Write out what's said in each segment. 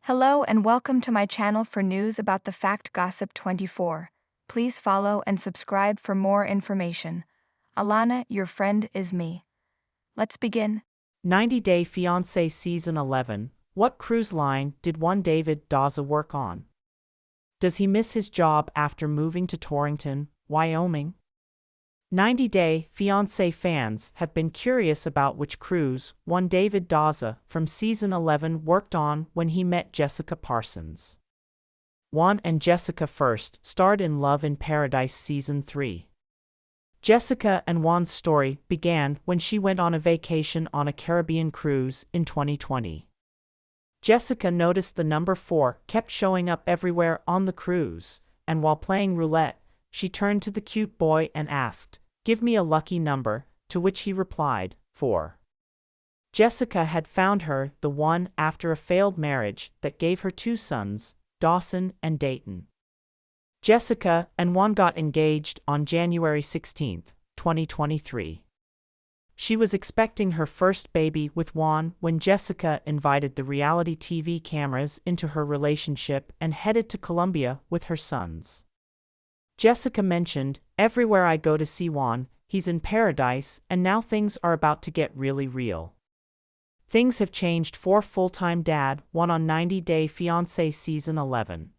Hello and welcome to my channel for news about the Fact Gossip 24. Please follow and subscribe for more information. Alana, your friend, is me. Let's begin. 90 Day Fiancé Season 11. What cruise line did one David Daza work on? Does he miss his job after moving to Torrington, Wyoming? 90 Day Fiancé fans have been curious about which cruise one David Daza from Season 11 worked on when he met Jessica Parsons. Juan and Jessica first starred in Love in Paradise Season 3. Jessica and Juan's story began when she went on a vacation on a Caribbean cruise in 2020. Jessica noticed the number 4 kept showing up everywhere on the cruise, and while playing roulette, she turned to the cute boy and asked, "Give me a lucky number," to which he replied, 4. Jessica had found her the one after a failed marriage that gave her 2 sons, Dawson and Dayton. Jessica and Juan got engaged on January 16, 2023. She was expecting her first baby with Juan when Jessica invited the reality TV cameras into her relationship and headed to Colombia with her sons. Jessica mentioned, "Everywhere I go to see Juan, he's in paradise, and now things are about to get really real." Things have changed for full-time dad Juan on 90 Day Fiancé Season 11.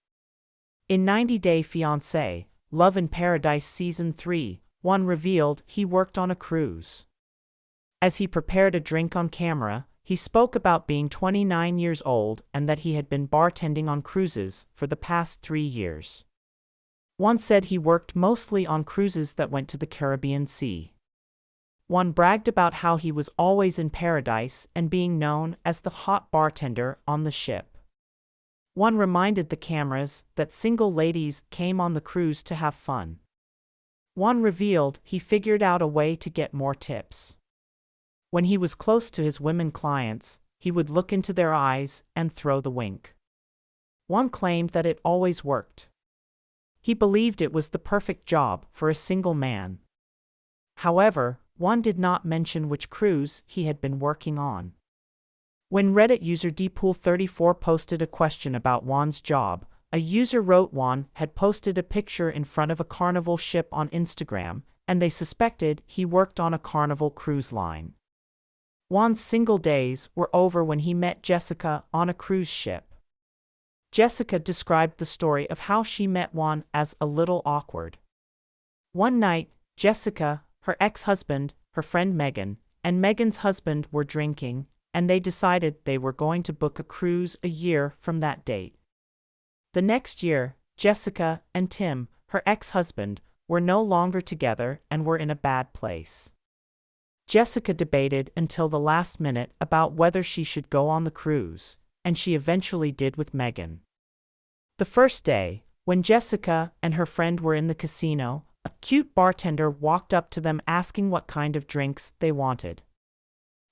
In 90 Day Fiancé, Love in Paradise Season 3, Juan revealed he worked on a cruise. As he prepared a drink on camera, he spoke about being 29 years old and that he had been bartending on cruises for the past 3 years. Juan said he worked mostly on cruises that went to the Caribbean Sea. Juan bragged about how he was always in paradise and being known as the hot bartender on the ship. Juan reminded the cameras that single ladies came on the cruise to have fun. Juan revealed he figured out a way to get more tips. When he was close to his women clients, he would look into their eyes and throw the wink. Juan claimed that it always worked. He believed it was the perfect job for a single man. However, Juan did not mention which cruise he had been working on. When Reddit user dpool34 posted a question about Juan's job, a user wrote Juan had posted a picture in front of a Carnival ship on Instagram, and they suspected he worked on a Carnival cruise line. Juan's single days were over when he met Jessica on a cruise ship. Jessica described the story of how she met Juan as a little awkward. One night, Jessica, her ex-husband, her friend Megan, and Megan's husband were drinking, and they decided they were going to book a cruise a year from that date. The next year, Jessica and Tim, her ex-husband, were no longer together and were in a bad place. Jessica debated until the last minute about whether she should go on the cruise, and she eventually did with Megan. The first day, when Jessica and her friend were in the casino, a cute bartender walked up to them asking what kind of drinks they wanted.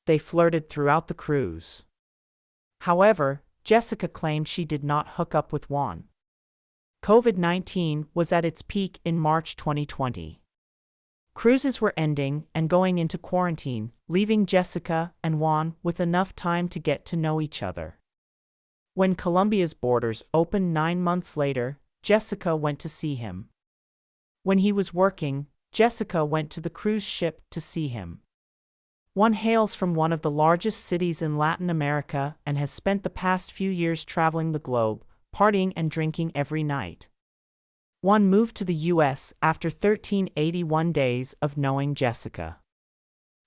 They flirted throughout the cruise. However, Jessica claimed she did not hook up with Juan. COVID-19 was at its peak in March 2020. Cruises were ending and going into quarantine, leaving Jessica and Juan with enough time to get to know each other. When Colombia's borders opened 9 months later, Jessica went to see him. When he was working, Jessica went to the cruise ship to see him. Juan hails from one of the largest cities in Latin America and has spent the past few years traveling the globe, partying and drinking every night. Juan moved to the U.S. after 1381 days of knowing Jessica.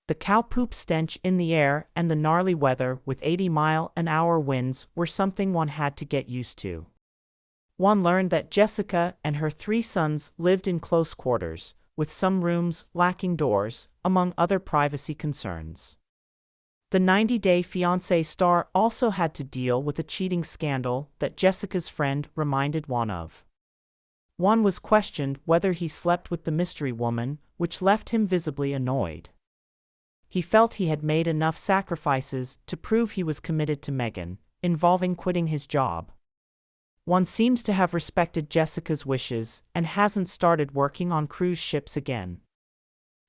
The cow poop stench in the air and the gnarly weather with 80-mile-an-hour winds were something Juan had to get used to. Juan learned that Jessica and her 3 sons lived in close quarters, with some rooms lacking doors, among other privacy concerns. The 90 Day Fiancé star also had to deal with a cheating scandal that Jessica's friend reminded Juan of. Juan was questioned whether he slept with the mystery woman, which left him visibly annoyed. He felt he had made enough sacrifices to prove he was committed to Megan, involving quitting his job. Juan seems to have respected Jessica's wishes and hasn't started working on cruise ships again.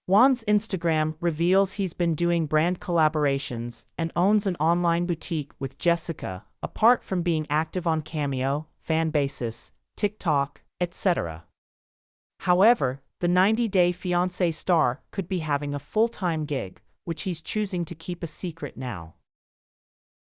Juan's Instagram reveals he's been doing brand collaborations and owns an online boutique with Jessica, apart from being active on Cameo, Fanbasis, TikTok, etc. However, the 90-Day Fiancé star could be having a full-time gig, which he's choosing to keep a secret now.